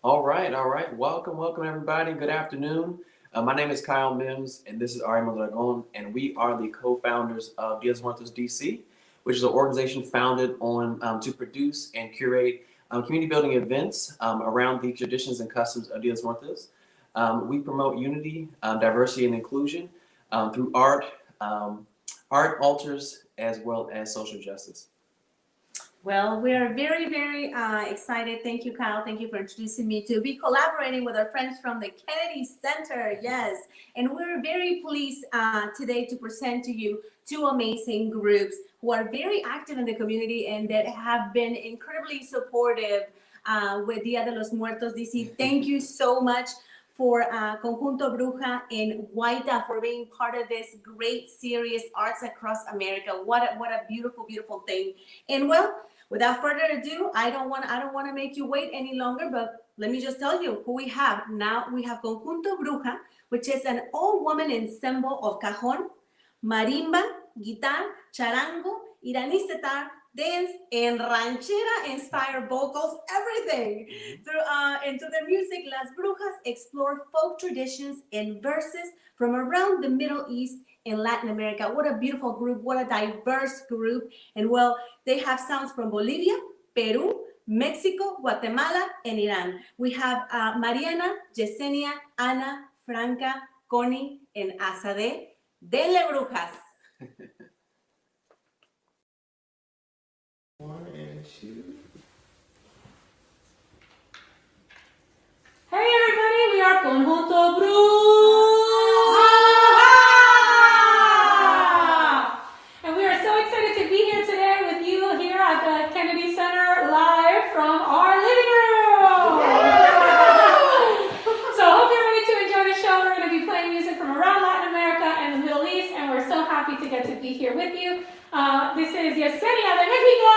All right. Welcome, everybody. Good afternoon. My name is Kyle Mims, and this is Ari Mondragon, and we are the co-founders of Dias Muertos DC, which is an organization founded on to produce and curate community building events around the traditions and customs of Dias Muertos. We promote unity, diversity, and inclusion through art, altars, as well as social justice. Well, we are very, very excited. Thank you, Kyle. Thank you for introducing me to be collaborating with our friends from the Kennedy Center. Yes. And we're very pleased today to present to you two amazing groups who are very active in the community and that have been incredibly supportive with Dia de los Muertos DC. Thank you so much for Conjunto Bruja and WAYTA for being part of this great series, Arts Across America. What a beautiful, beautiful thing. And well, without further ado, I don't want to make you wait any longer, but let me just tell you who we have. Now we have Conjunto Bruja, which is an all-woman ensemble of cajon, marimba, guitar, charango, Iraní sitar, dance, and ranchera-inspired vocals, everything. Into their music, Las Brujas explore folk traditions and verses from around the Middle East and Latin America. What a beautiful group, what a diverse group. And well, they have sounds from Bolivia, Peru, Mexico, Guatemala, and Iran. We have Mariana, Yesenia, Ana, Franca, Connie, and Azadeh. Denle Brujas. One and two. Hey everybody, we are Conjunto Bruja! And we are so excited to be here today with you here at the Kennedy Center live from our living room! So I hope you're ready to enjoy the show. We're going to be playing music from around Latin America and the Middle East, and we're so happy to get to be here with you. This is Yesenia de México,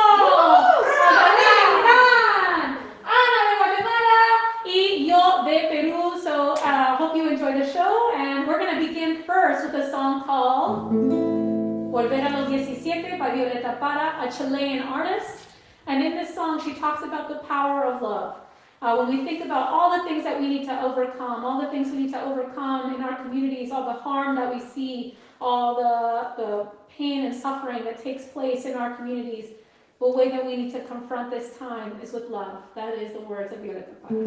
Ana de Guatemala, y yo de Peru. So hope you enjoy the show. And we're going to begin first with a song called Volver a los 17 by Violeta Parra, a Chilean artist. And in this song, she talks about the power of love. When we think about all the things that we need to overcome, all the things we need to overcome in our communities, all the harm that we see, all the pain and suffering that takes place in our communities, the way that we need to confront this time is with love. That is the words of Violeta Parra.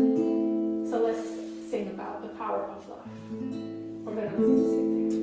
So let's sing about the power of love. We're going to listen to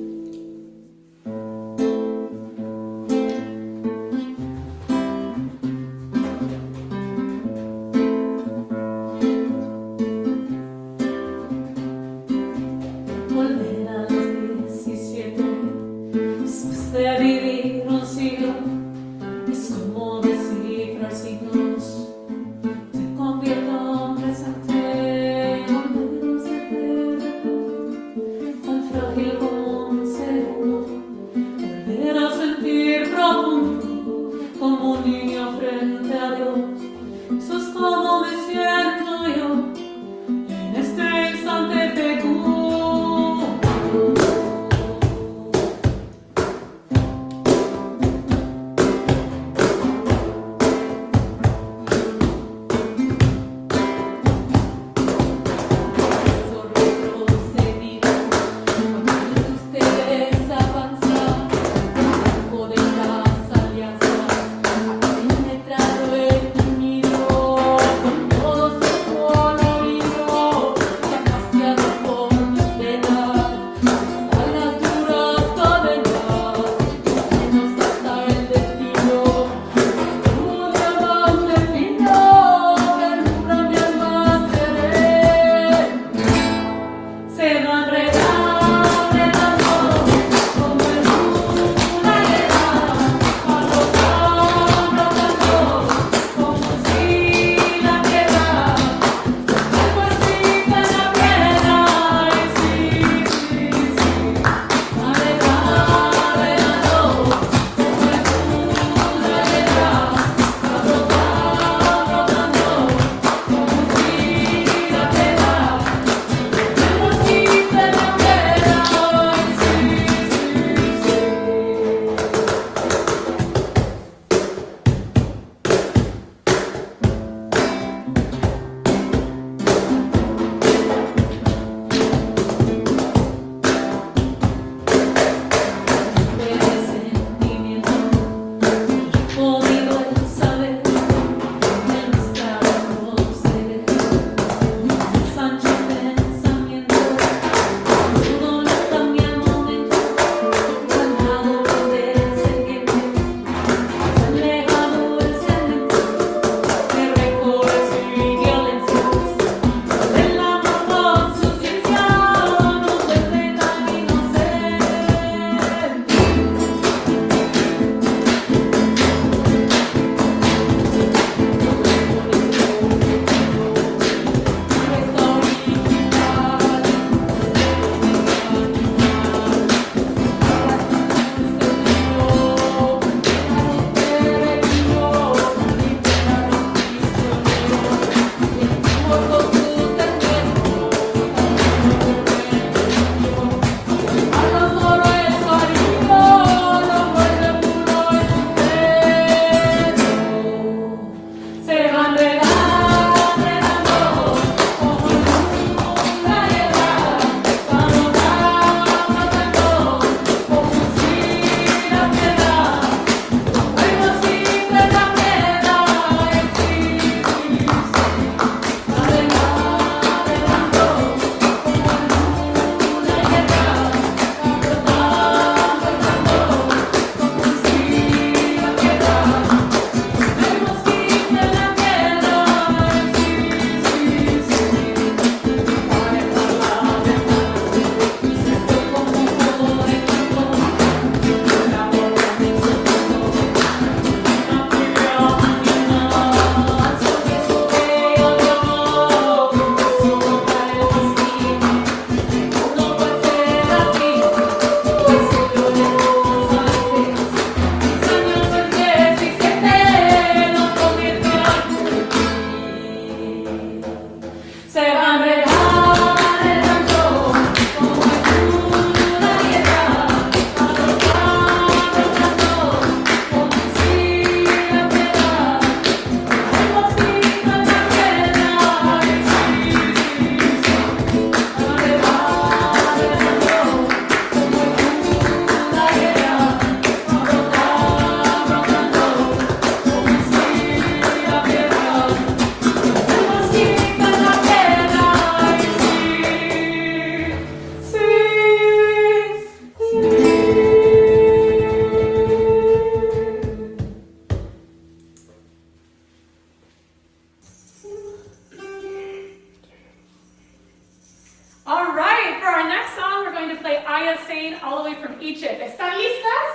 play Aya Saint all the way from Egypt. ¿Están listas?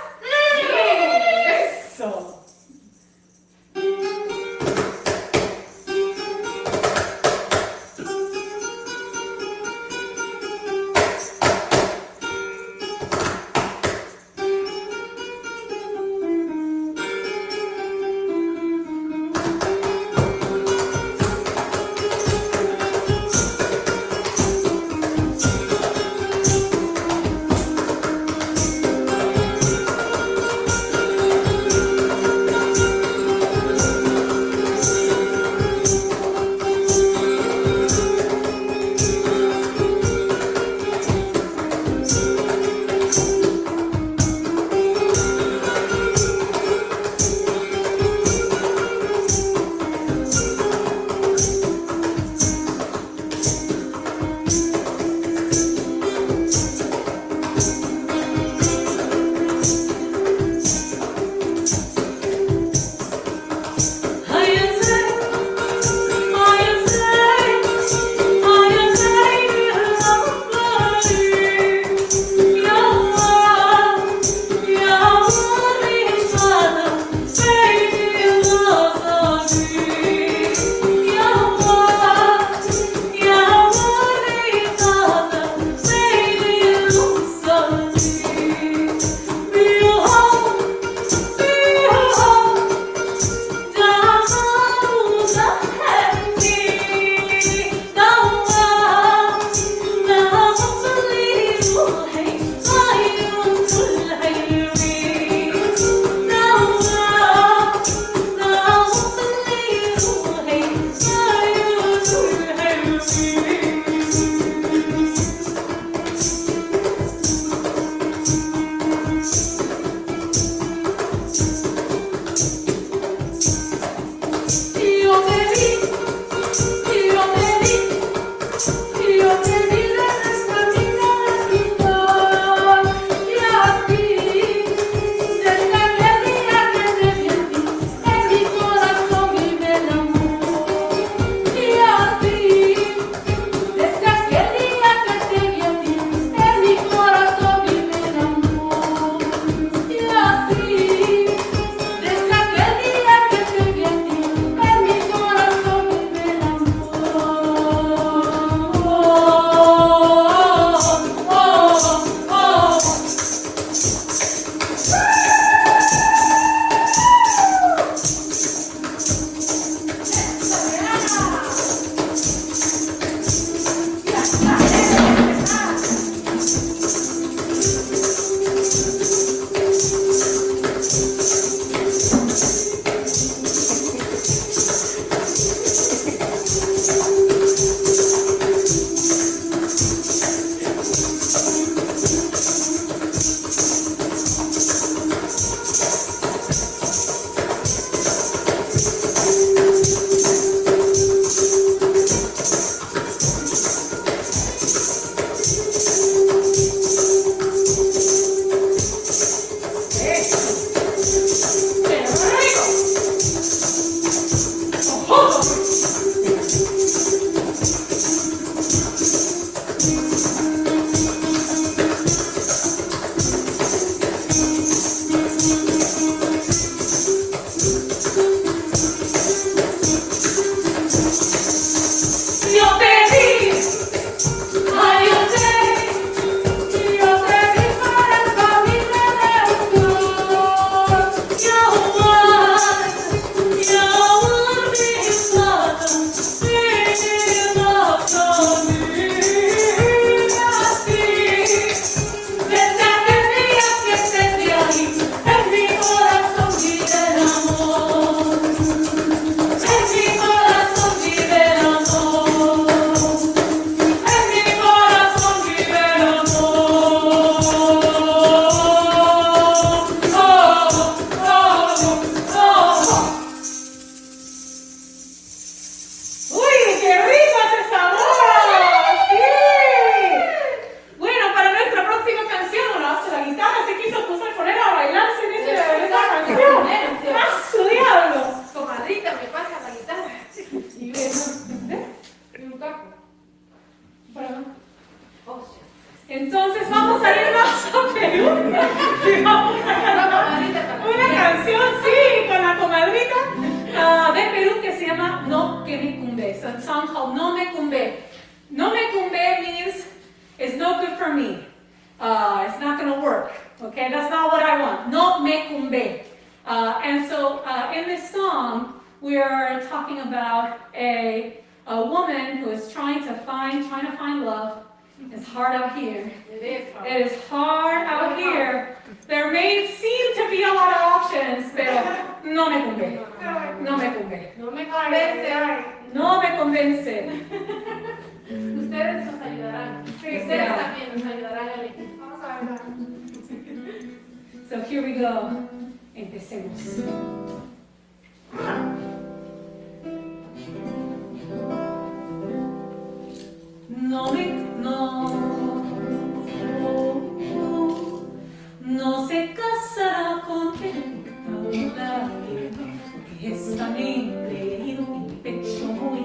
Eso. Entonces vamos a irnos a Perú y vamos a cantar una canción, sí, con la comadrita de Perú que se llama No Que Me Cumbe. It's a song called No Me Cumbe. No Me Cumbe means it's no good for me. It's not going to work. Okay, that's not what I want. No me cumbe. And so in this song, we are talking about a woman who is trying to find love. It's hard out here. It is hard. It is hard out here. There may seem to be a lot of options, pero no me cumbe. No me cumbe. No me convence. No me convence. Ustedes nos ayudarán. Sí, Ustedes sí. también nos ayudarán al equipo. Vamos a ver. So here we go. Empecemos. No se casará con Paula, porque es tan engreído y mi pecho muy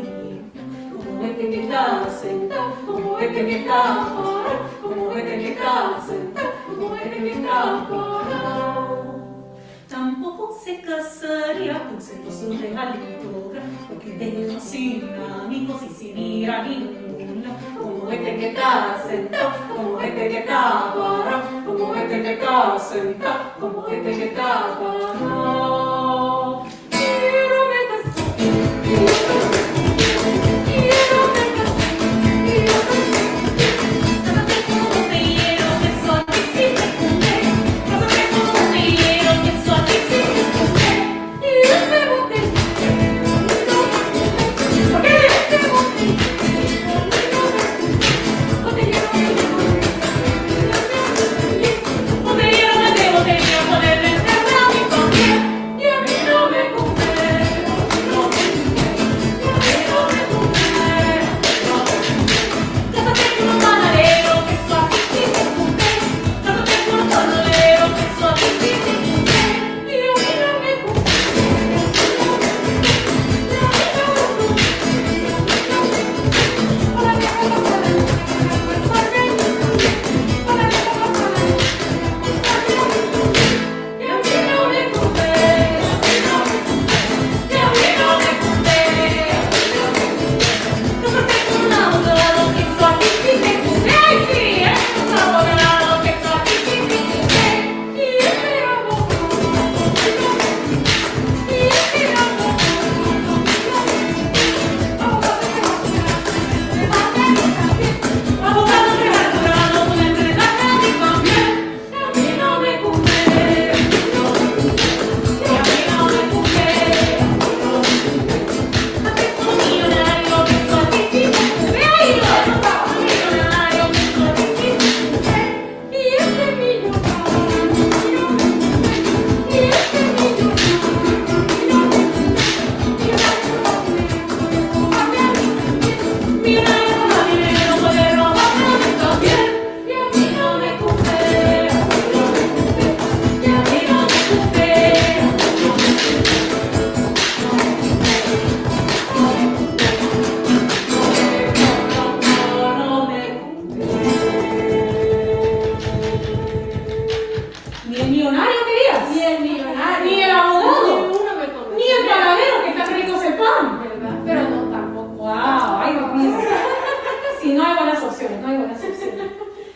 como este que está sentado, como este que está parado, como este que está sentado, como este que está parado. Tampoco se casaría con celoso regalito, porque deja sin amigos y sin ir a ningún lado. Como este que está sentado, como este que está parado, como este que está sentado, como este que está parado. Quiero me casar, quiero me casar, cásate conmigo, que eso a ti sí te cumbe. Cásate conmigo, que eso a ti sí te cumbe. Y este bote, porque este bote.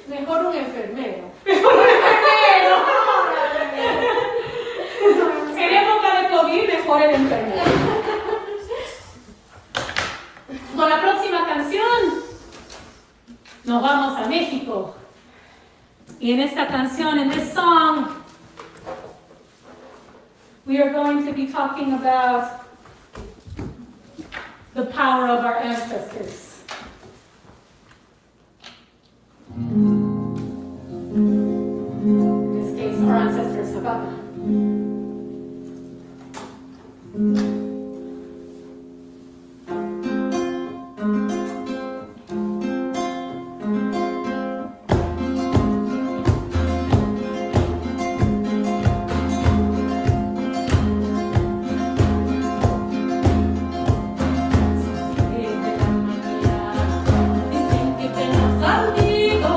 Mejor un enfermero. En época de COVID, mejor el enfermero. Con la próxima canción, nos vamos a México. Y en esta canción, in this song, we are going to be talking about the power of our ancestors. In this case, our ancestors, Havana. Desde la mañana dicen que te has salido,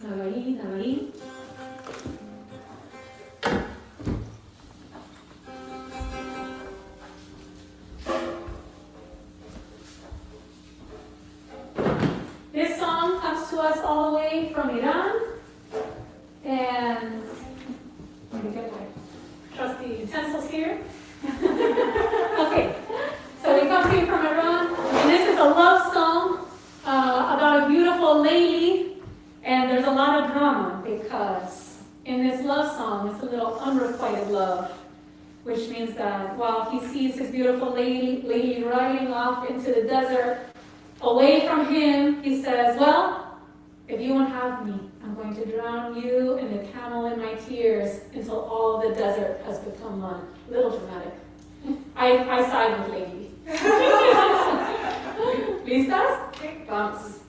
Dale ahí, dale ahí. This song comes to us all the way from Iran, and let me get my trusty utensils here. Okay, so it comes here from Iran, and this is a love song about a beautiful lady, and there's a lot of drama because in this love song it's a little unrequited love, which means that while he sees his beautiful lady riding off into the desert, away from him, he says, well, if you won't have me, I'm going to drown you and the camel in my tears until all the desert has become one. A little dramatic. I side with lady. ¿Listas? Vamos.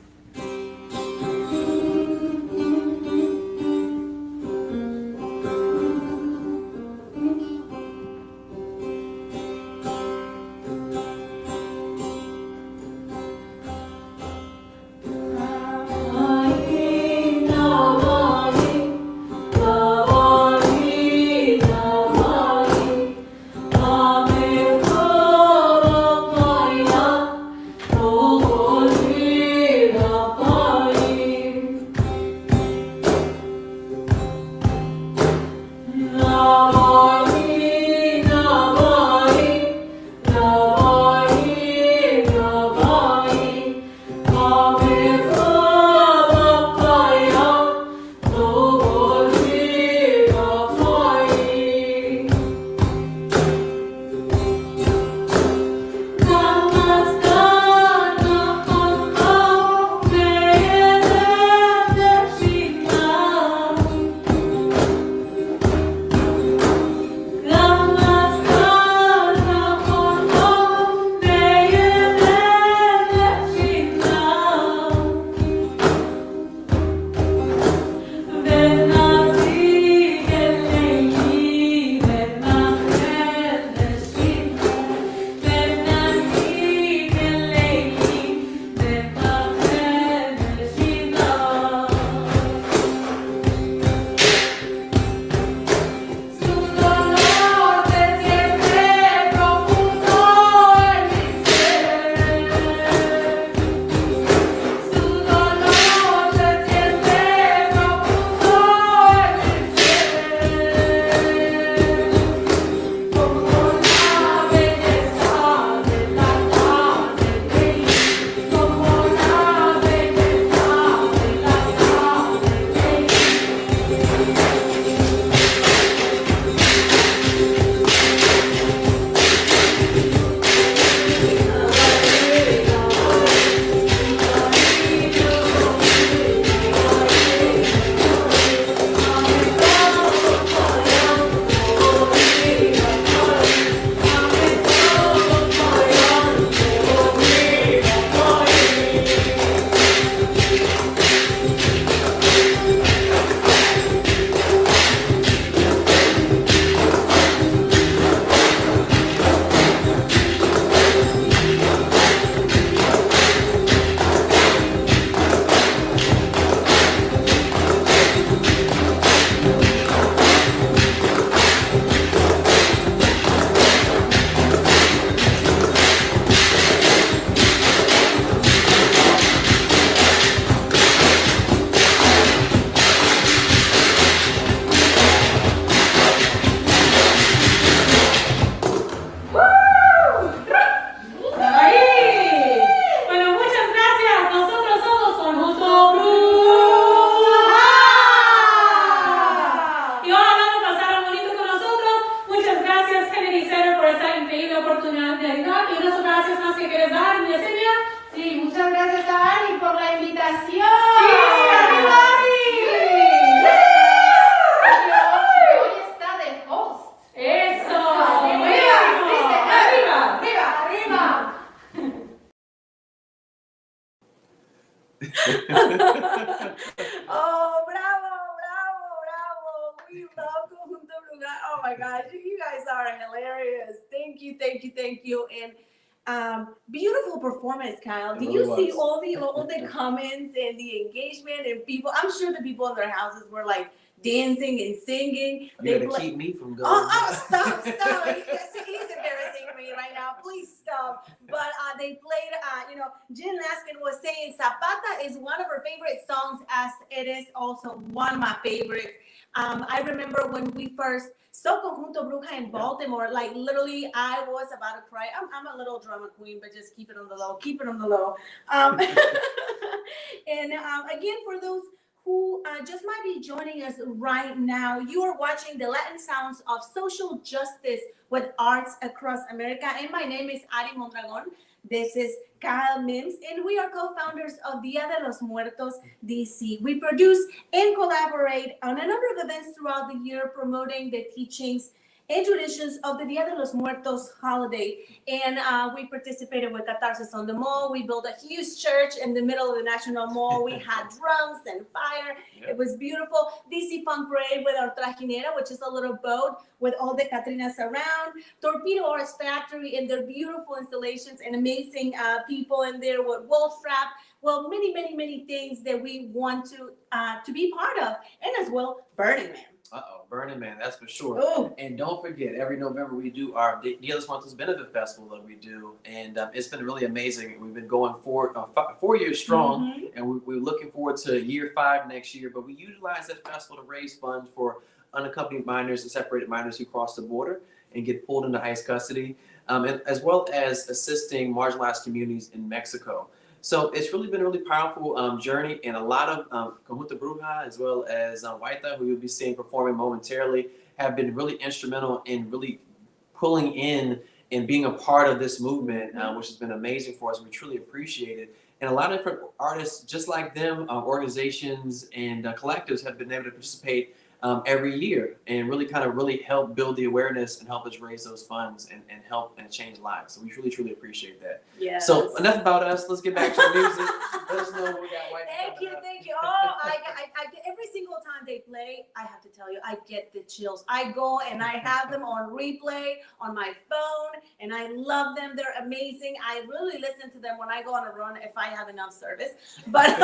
Oh, bravo, bravo, bravo. We love Conjunto Bruja. Oh my gosh, you guys are hilarious. Thank you, thank you, thank you. And Beautiful performance, Kyle. It Did really you see was. all the comments and the engagement and people? I'm sure the people in their houses were like dancing and singing. You They gotta pla- keep me from going. stop. He's embarrassing me right now. Please stop. But they played, Jen Laskin was saying Zapata is one of her favorite songs, as it is also one of my favorites. I remember when we first saw Conjunto Bruja in Baltimore, like literally I was about to cry. I'm a little drama queen, but just keep it on the low. And again, for those who just might be joining us right now, you are watching the Latin Sounds of Social Justice with Arts Across America. And my name is Ari Mondragon. This is Kyle Mims, and we are co-founders of Dia de los Muertos DC. We produce and collaborate on a number of events throughout the year promoting the teachings and traditions of the Dia de los Muertos holiday. And we participated with Catharsis on the Mall. We built a huge church in the middle of the National Mall. We had drums and fire. It was beautiful. DC Funk Parade with our trajinera, which is a little boat with all the Catrinas around. Torpedo Arts Factory and their beautiful installations and amazing people in there with Wolf Trap. Well, many things that we want to be part of. And as well, Burning Man. Burning Man, that's for sure. Oh. And don't forget, every November we do our Dia de los Muertos Benefit Festival that we do, and it's been really amazing. We've been going 4 years strong, and we're looking forward to year 5 next year. But we utilize that festival to raise funds for unaccompanied minors and separated minors who cross the border and get pulled into ICE custody, and as well as assisting marginalized communities in Mexico. So it's really been a really powerful journey, and a lot of Conjunto Bruja as well as WAYTA, who you'll be seeing performing momentarily, have been really instrumental in really pulling in and being a part of this movement, which has been amazing for us. We truly appreciate it. And a lot of different artists, just like them, organizations and collectives have been able to participate every year and really help build the awareness and help us raise those funds and help and change lives. So we truly appreciate that. Yes. So enough about us. Let's get back to the music. Let us know what we got. Thank you. Oh, I every single time they play, I have to tell you, I get the chills. I go and I have them on replay on my phone, and I love them. They're amazing. I really listen to them when I go on a run if I have enough service. But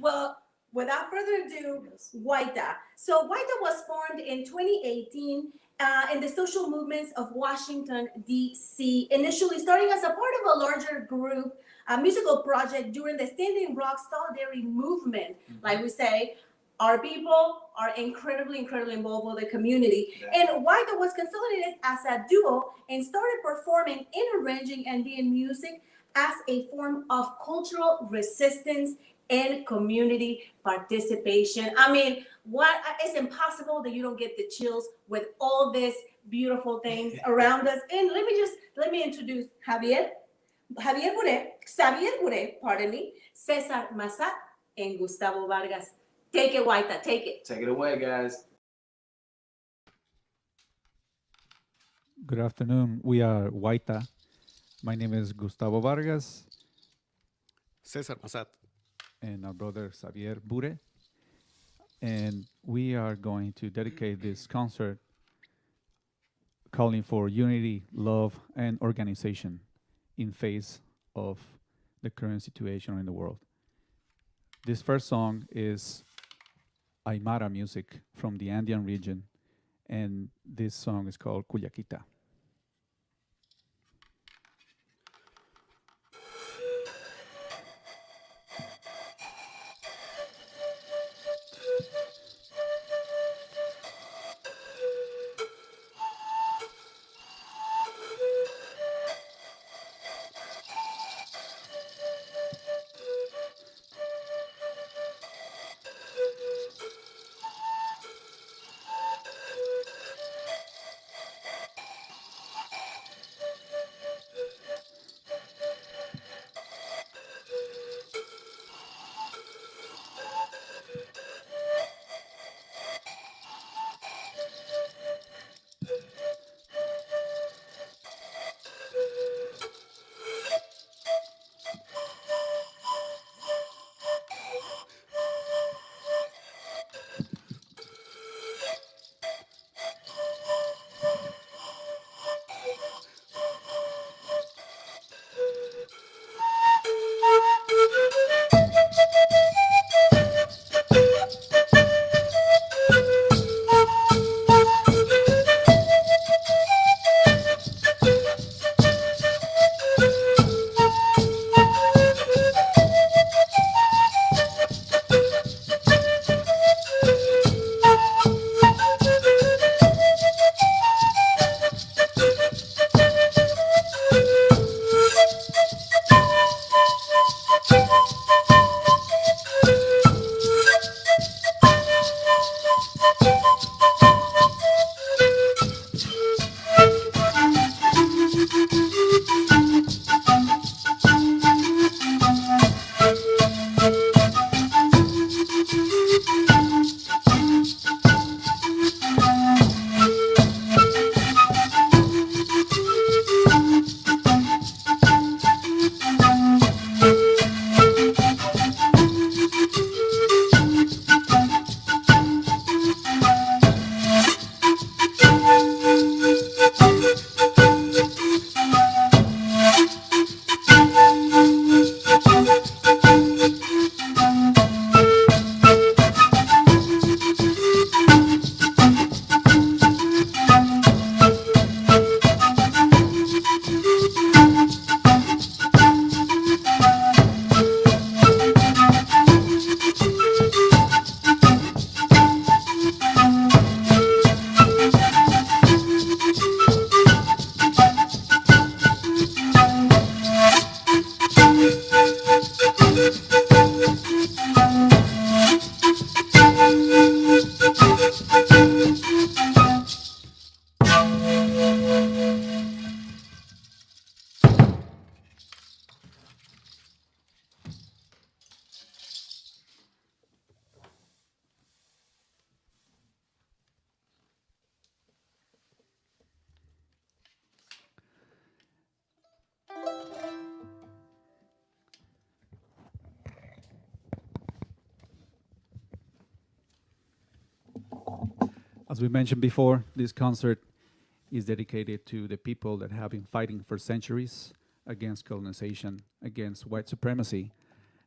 well, without further ado, WAYTA. So WAYTA was formed in 2018 in the social movements of Washington, D.C., initially starting as a part of a larger group, a musical project during the Standing Rock Solidarity Movement. Like we say, our people are incredibly involved with the community. And WAYTA was consolidated as a duo and started performing and arranging Andean music as a form of cultural resistance and community participation. I mean, it's impossible that you don't get the chills with all this beautiful things around us. And let me introduce Xavier Bure, pardon me, Cesar Mazat, and Gustavo Vargas. Take it, WAYTA, take it. Take it away, guys. Good afternoon. We are WAYTA. My name is Gustavo Vargas. Cesar Mazat. And our brother Xavier Bure. And we are going to dedicate this concert calling for unity, love, and organization in face of the current situation in the world. This first song is Aymara music from the Andean region, and this song is called Cuyaquita. As we mentioned before, this concert is dedicated to the people that have been fighting for centuries against colonization, against white supremacy,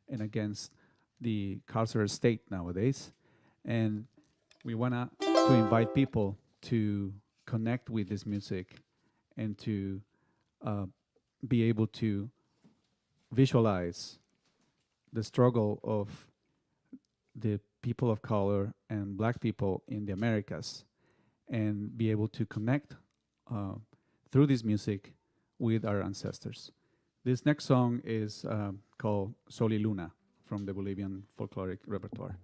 and against the carceral state nowadays. And we want to invite people to connect with this music and to be able to visualize the struggle of the people of color and black people in the Americas, and be able to connect through this music with our ancestors. This next song is called Sol y Luna from the Bolivian folkloric repertoire.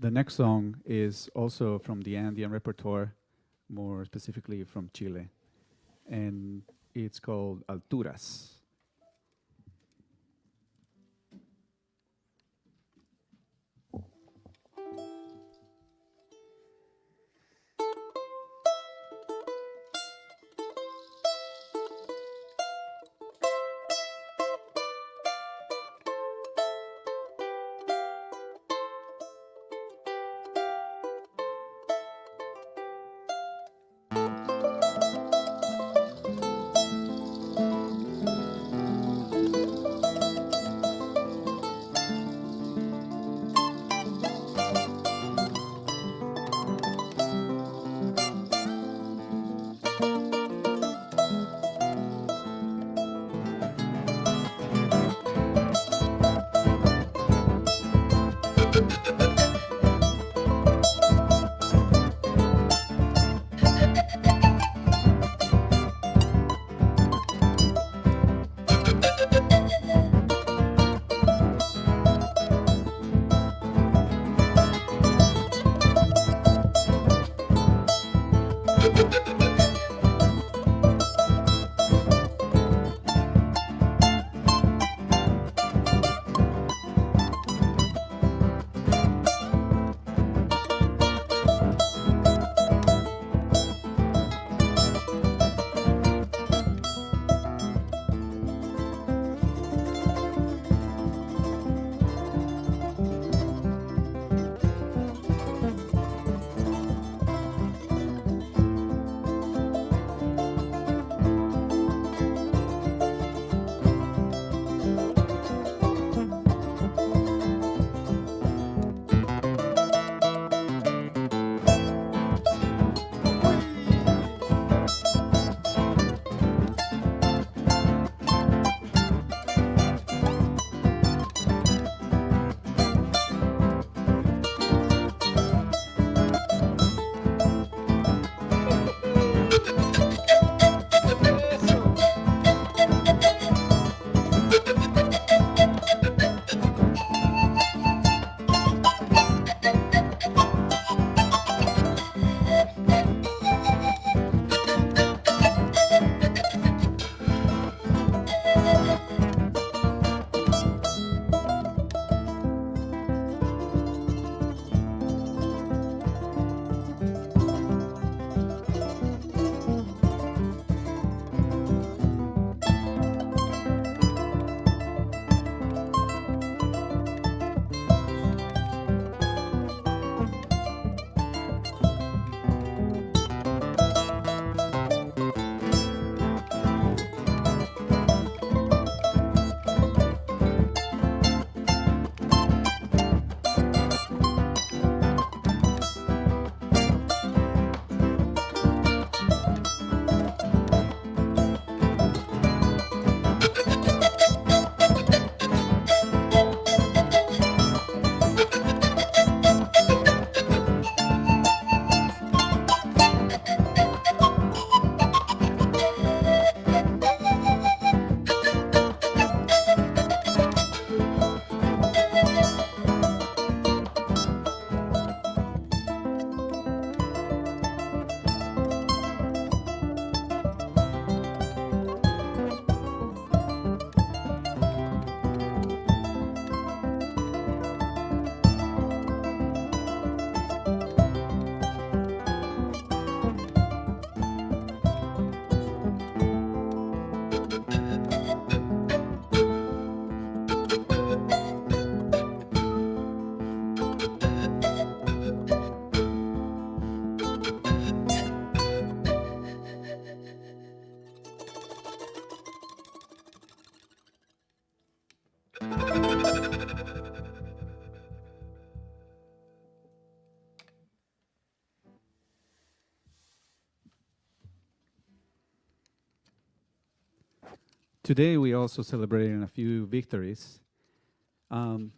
The next song is also from the Andean repertoire, more specifically from Chile, and it's called Alturas. Today, we also celebrating a few victories. One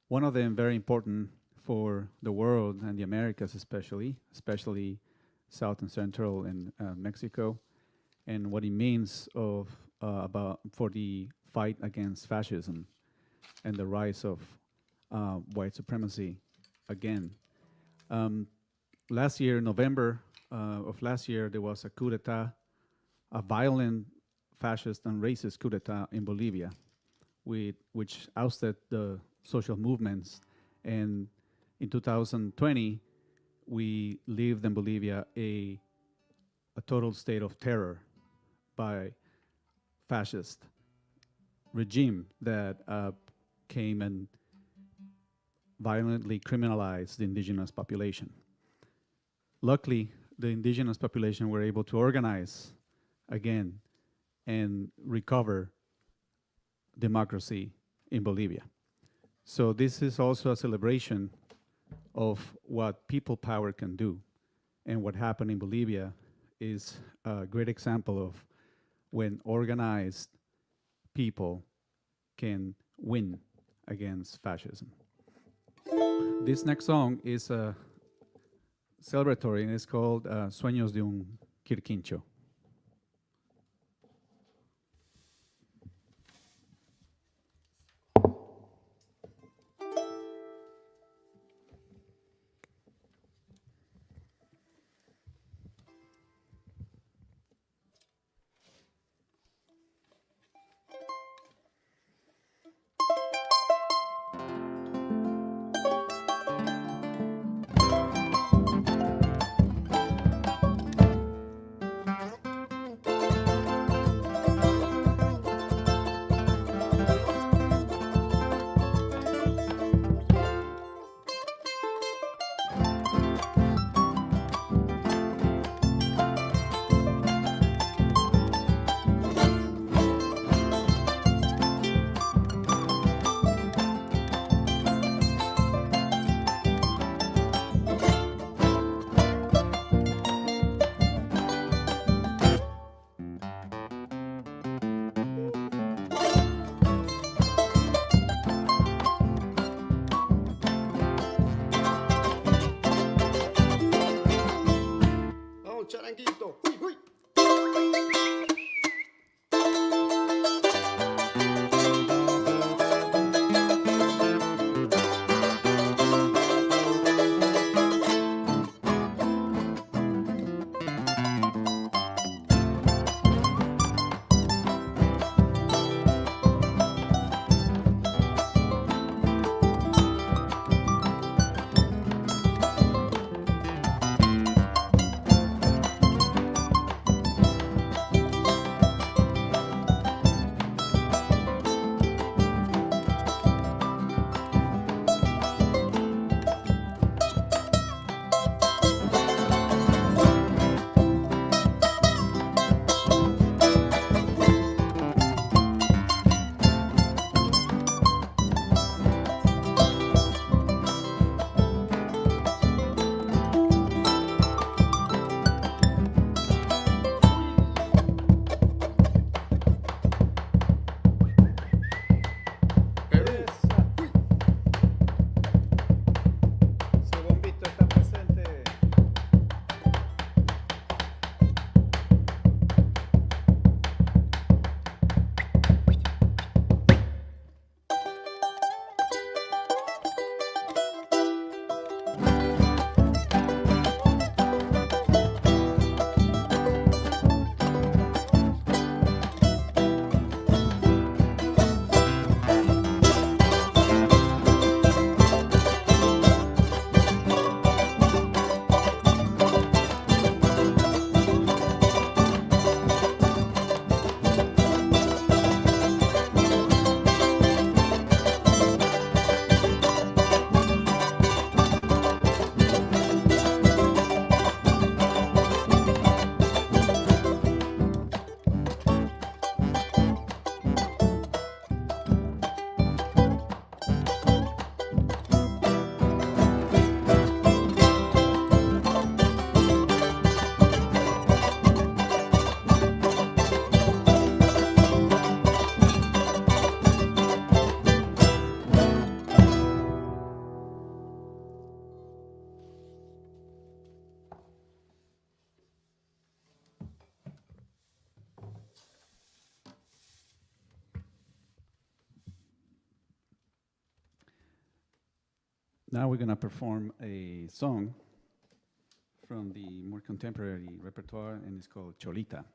of them very important for the world and the Americas especially South and Central and Mexico, and what it means of about for the fight against fascism and the rise of white supremacy again. Last year, November of last year, there was a coup d'etat, a violent fascist and racist coup d'etat in Bolivia, which ousted the social movements. And in 2020, we lived in Bolivia a total state of terror by fascist regime that came and violently criminalized the indigenous population. Luckily, the indigenous population were able to organize again and recover democracy in Bolivia. So this is also a celebration of what people power can do. And what happened in Bolivia is a great example of when organized people can win against fascism. This next song is celebratory, and it's called Sueños de un Quirquincho. Now we're gonna perform a song from the more contemporary repertoire, and it's called Cholita.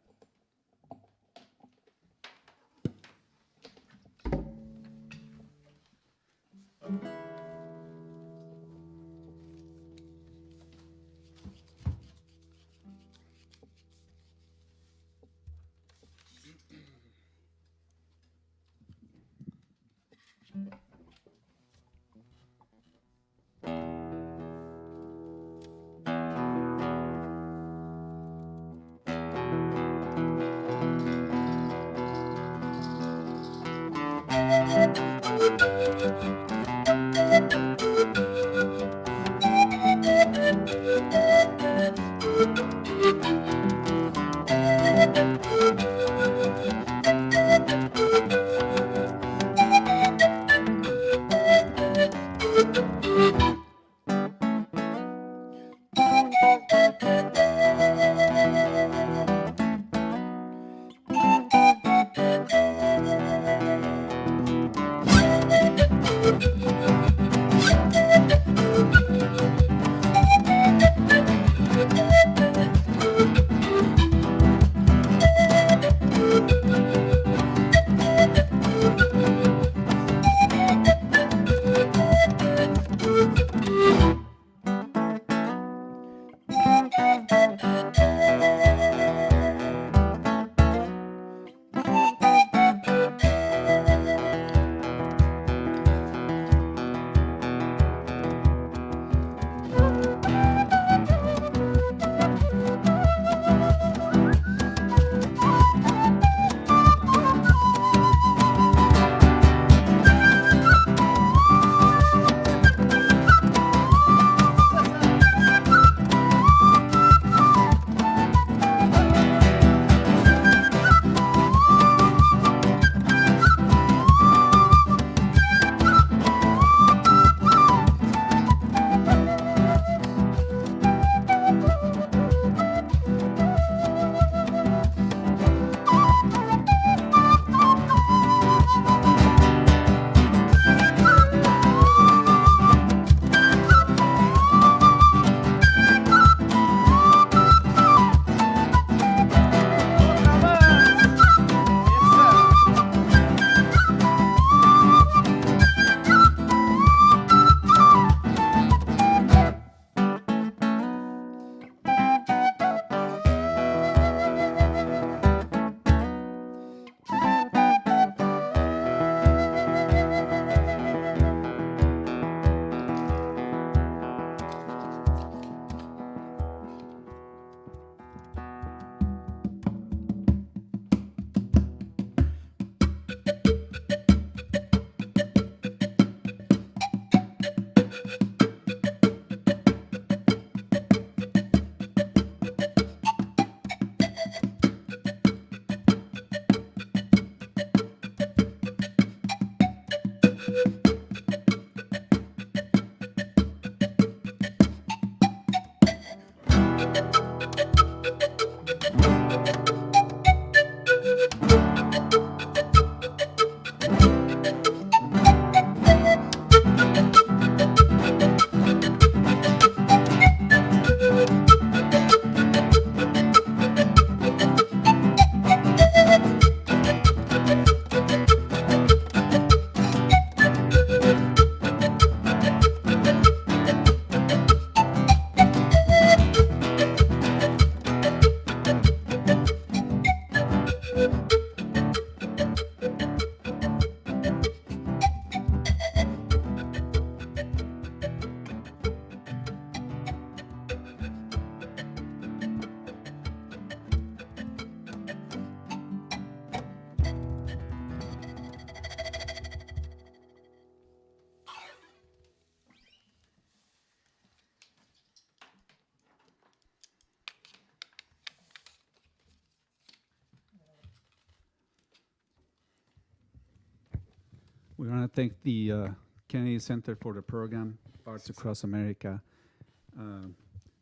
We want to thank the Kennedy Center for the program, Arts Across America,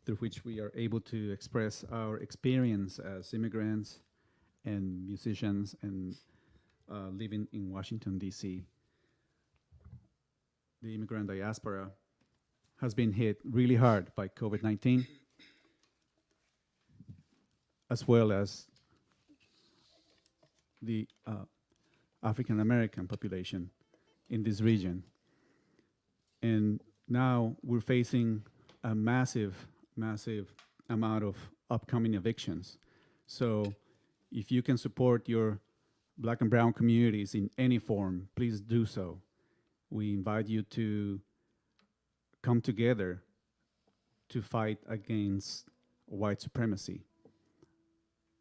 through which we are able to express our experience as immigrants and musicians and living in Washington, D.C. The immigrant diaspora has been hit really hard by COVID-19, as well as the African American population in this region. And now we're facing a massive, massive amount of upcoming evictions. So if you can support your Black and brown communities in any form, please do so. We invite you to come together to fight against white supremacy.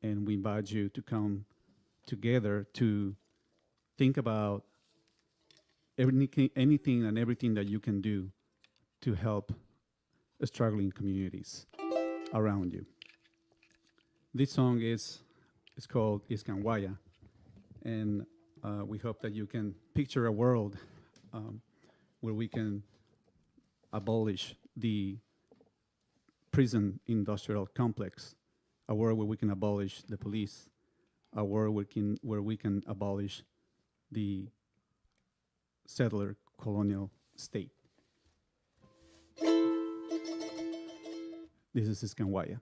And we invite you to come together to think about anything and everything that you can do to help struggling communities around you. This song is called Iskanwaya, and we hope that you can picture a world where we can abolish the prison industrial complex, a world where we can abolish the police, a world where we can abolish the settler colonial state. This is Iskanwaya.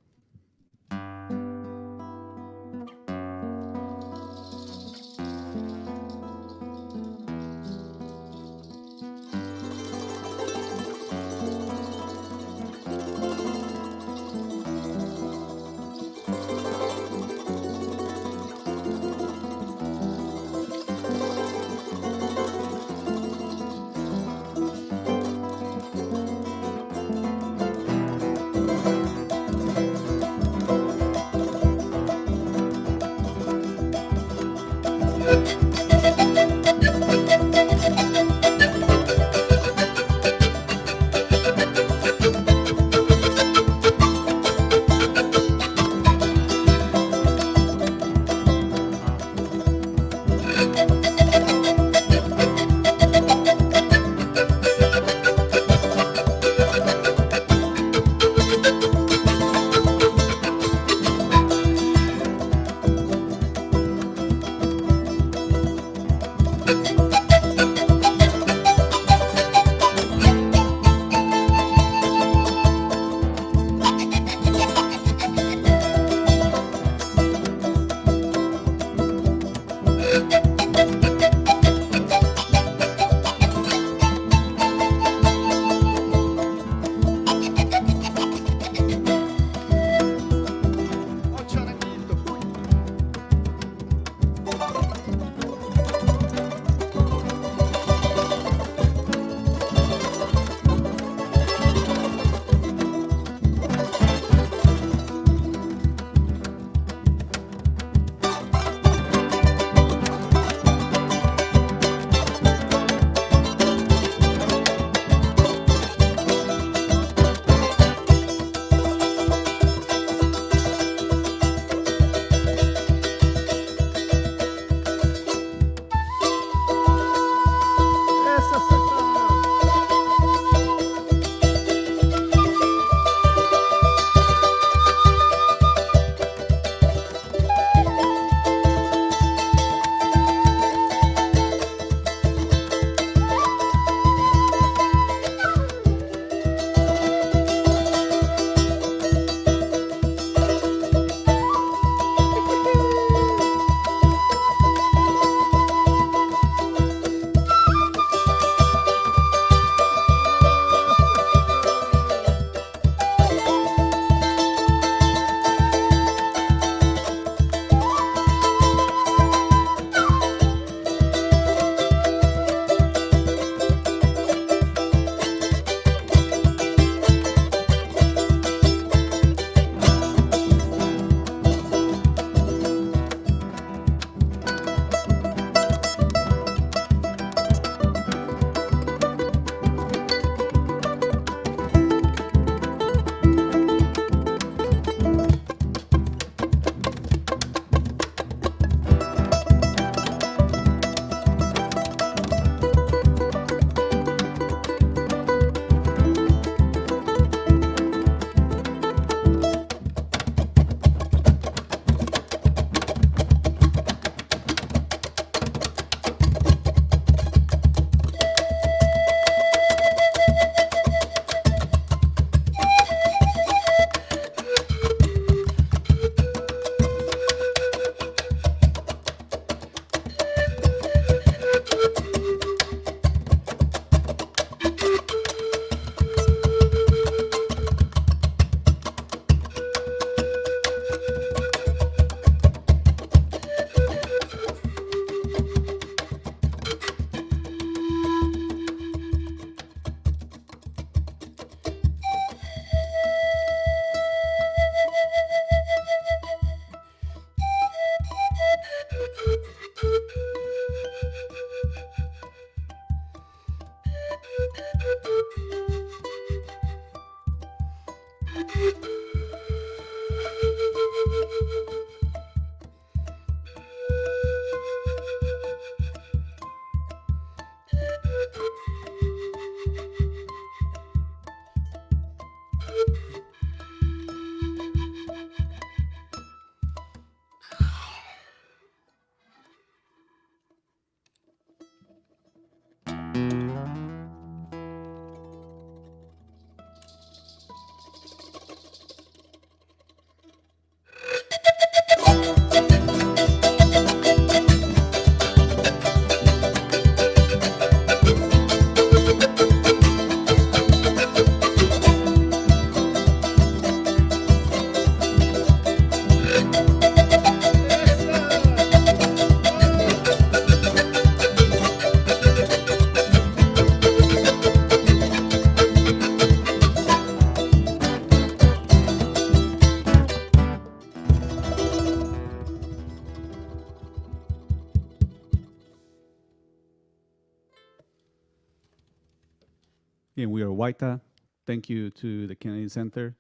Again, we are WAYTA. Thank you to the Kennedy Center.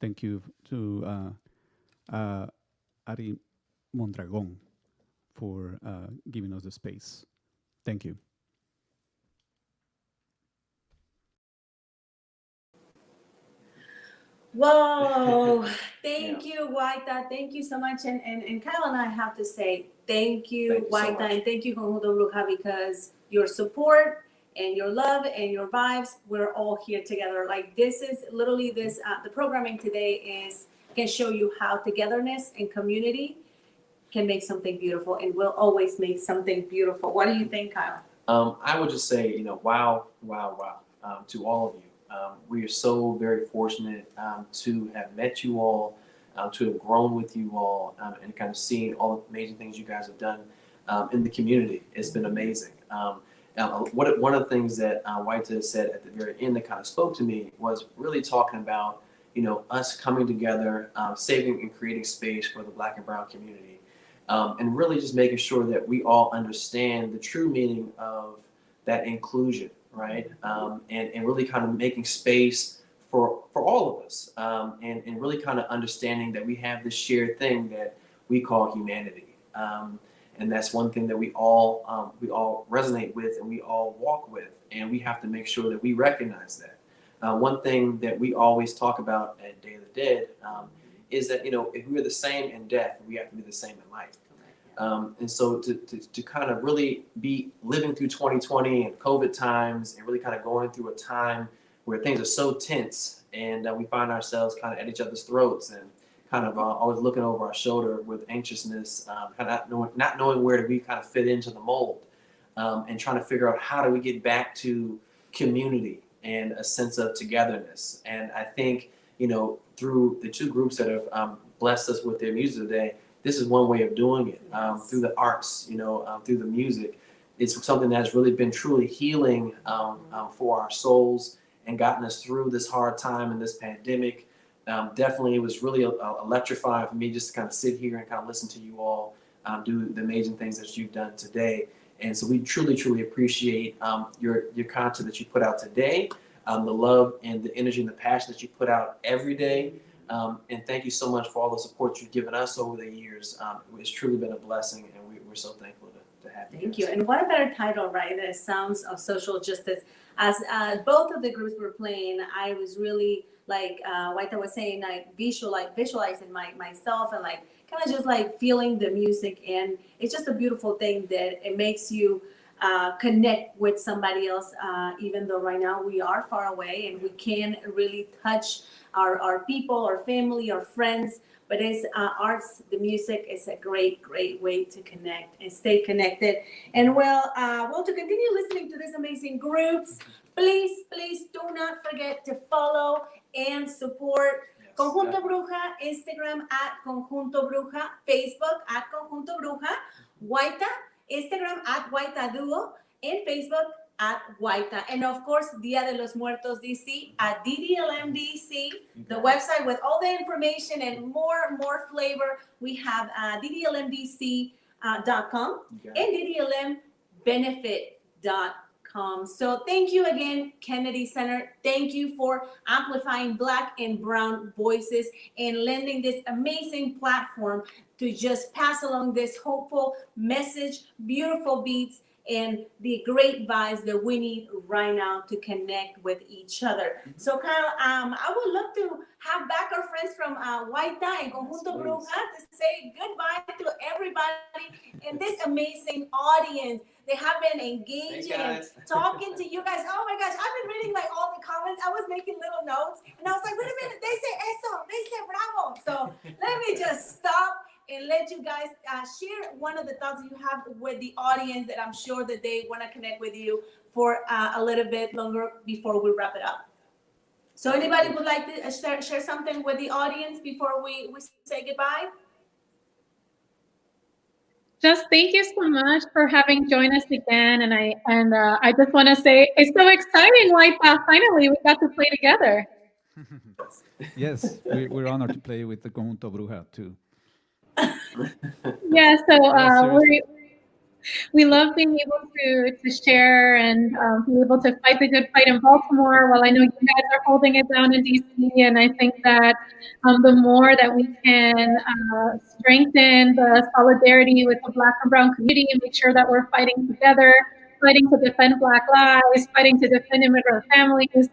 Thank you to Ari Mondragon for giving us the space. Thank you. Whoa, thank you, WAYTA. Thank you so much. And Kyle and I have to say thank you, Thank you so WAYTA, much. and thank you, Conjunto Bruja, because your support and your love and your vibes, we're all here together. Like this is literally this, the programming today can show you how togetherness and community can make something beautiful and will always make something beautiful. What do you think, Kyle? I would just say, wow, to all of you. We are so very fortunate to have met you all, to have grown with you all, and kind of seen all the amazing things you guys have done in the community. It's been amazing. One of the things that WAYTA said at the very end that kind of spoke to me was really talking about, us coming together, saving and creating space for the Black and Brown community. And really just making sure that we all understand the true meaning of that inclusion, right? And really kind of making space for all of us, and really kind of understanding that we have this shared thing that we call humanity. And that's one thing that we all resonate with and we all walk with, and we have to make sure that we recognize that. One thing that we always talk about at Day of the Dead is that, if we're the same in death, we have to be the same in life. And so to kind of really be living through 2020 and COVID times and really kind of going through a time where things are so tense and we find ourselves kind of at each other's throats and kind of always looking over our shoulder with anxiousness, kind of not knowing where do we kind of fit into the mold, and trying to figure out how do we get back to community and a sense of togetherness. And I think, through the two groups that have blessed us with their music today, this is one way of doing it, through the arts, through the music. It's something that's really been truly healing for our souls and gotten us through this hard time and this pandemic. Definitely, it was really electrifying for me just to kind of sit here and kind of listen to you all do the amazing things that you've done today. And so we truly, truly appreciate your content that you put out today, the love and the energy and the passion that you put out every day. And thank you so much for all the support you've given us over the years. It's truly been a blessing, and we're so thankful to have you. Thank you. And what a better title, right? The Sounds of Social Justice. As both of the groups were playing, I was really like WAYTA was saying, like visualizing myself and like kind of just like feeling the music. And it's just a beautiful thing that it makes you connect with somebody else, even though right now we are far away and we can't really touch our people, our family, our friends. But it's arts, the music is a great way to connect and stay connected. And to continue listening to these amazing groups, please do not forget to follow and support Conjunto Bruja, Instagram at Conjunto Bruja, Facebook at Conjunto Bruja, WAYTA, Instagram at WAYTA Duo, and Facebook at WAYTA. And of course, Dia de los Muertos DC at DDLMDC, the website with all the information and more flavor. We have DDLMDC.com and DDLMbenefit.com. So thank you again, Kennedy Center. Thank you for amplifying Black and Brown voices and lending this amazing platform to just pass along this hopeful message, beautiful beats, and the great vibes that we need right now to connect with each other. So Kyle, I would love to have back our friends from WAYTA and Conjunto Bruja to say goodbye to everybody in this amazing audience. They have been engaging and talking to you guys. Oh my gosh, I've been reading like all the comments. I was making little notes and I was like, wait a minute, they say eso, they say bravo. So let me just stop and let you guys share one of the thoughts you have with the audience that I'm sure that they want to connect with you for a little bit longer before we wrap it up. So anybody would like to share something with the audience before we say goodbye? Just thank you so much for having joined us again, and I just want to say it's so exciting. Like finally we got to play together. Yes, we're honored to play with the Conjunto Bruja too. Yeah, so we love being able to share and be able to fight the good fight in Baltimore. While I know you guys are holding it down in DC, and I think that the more that we can strengthen the solidarity with the Black and Brown community and make sure that we're fighting together, fighting to defend Black lives, fighting to defend immigrant families,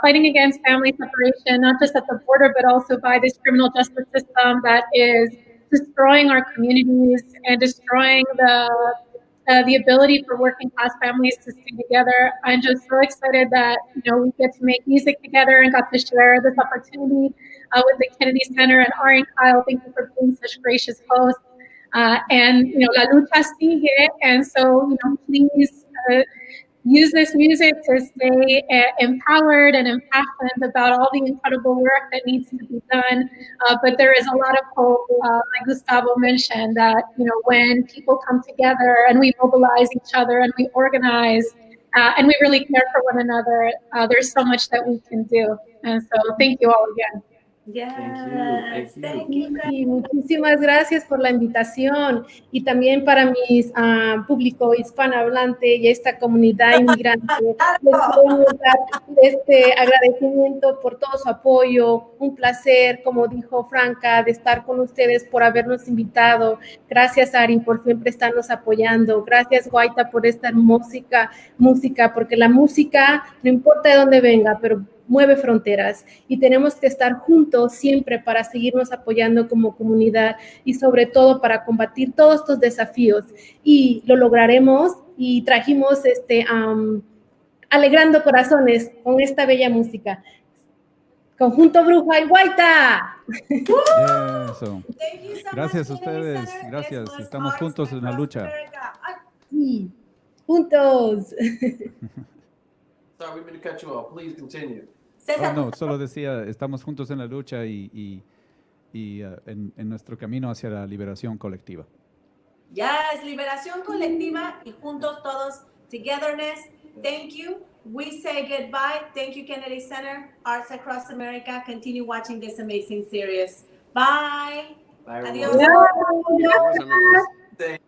fighting against family separation, not just at the border, but also by this criminal justice system that is destroying our communities and destroying the ability for working class families to stay together. I'm just so excited that we get to make music together and got to share this opportunity with the Kennedy Center. And Ari and Kyle, thank you for being such gracious hosts. And la lucha sigue, and so please use this music to stay empowered and impassioned about all the incredible work that needs to be done. But there is a lot of hope, like Gustavo mentioned, that when people come together and we mobilize each other and we organize and we really care for one another, there's so much that we can do. And so thank you all again. Yes, Thank you. Y muchísimas gracias por la invitación y también para mis público hispanohablante y esta comunidad inmigrante. Les queremos dar este agradecimiento por todo su apoyo. Un placer, como dijo Franca, de estar con ustedes, por habernos invitado. Gracias, Ari, por siempre estarnos apoyando. Gracias, WAYTA, por esta música, porque la música, no importa de dónde venga, pero mueve fronteras y tenemos que estar juntos siempre para seguirnos apoyando como comunidad y sobre todo para combatir todos estos desafíos, y lo lograremos, y trajimos alegrando corazones con esta bella música. Conjunto Bruja y WAYTA. Eso. Thank you so Gracias a much, Kennedy ustedes, Center. gracias. This was Estamos Hearts juntos en la Across lucha. America. Sí, juntos. Sorry, we meant to cut you off. Please continue. César, No, solo decía, estamos juntos en la lucha y en nuestro camino hacia la liberación colectiva. yes, liberación colectiva y juntos todos, togetherness. Thank you. We say goodbye. Thank you, Kennedy Center, Arts Across America. Continue watching this amazing series. Bye. Bye, Adios. everyone. Adiós, amigos. Thank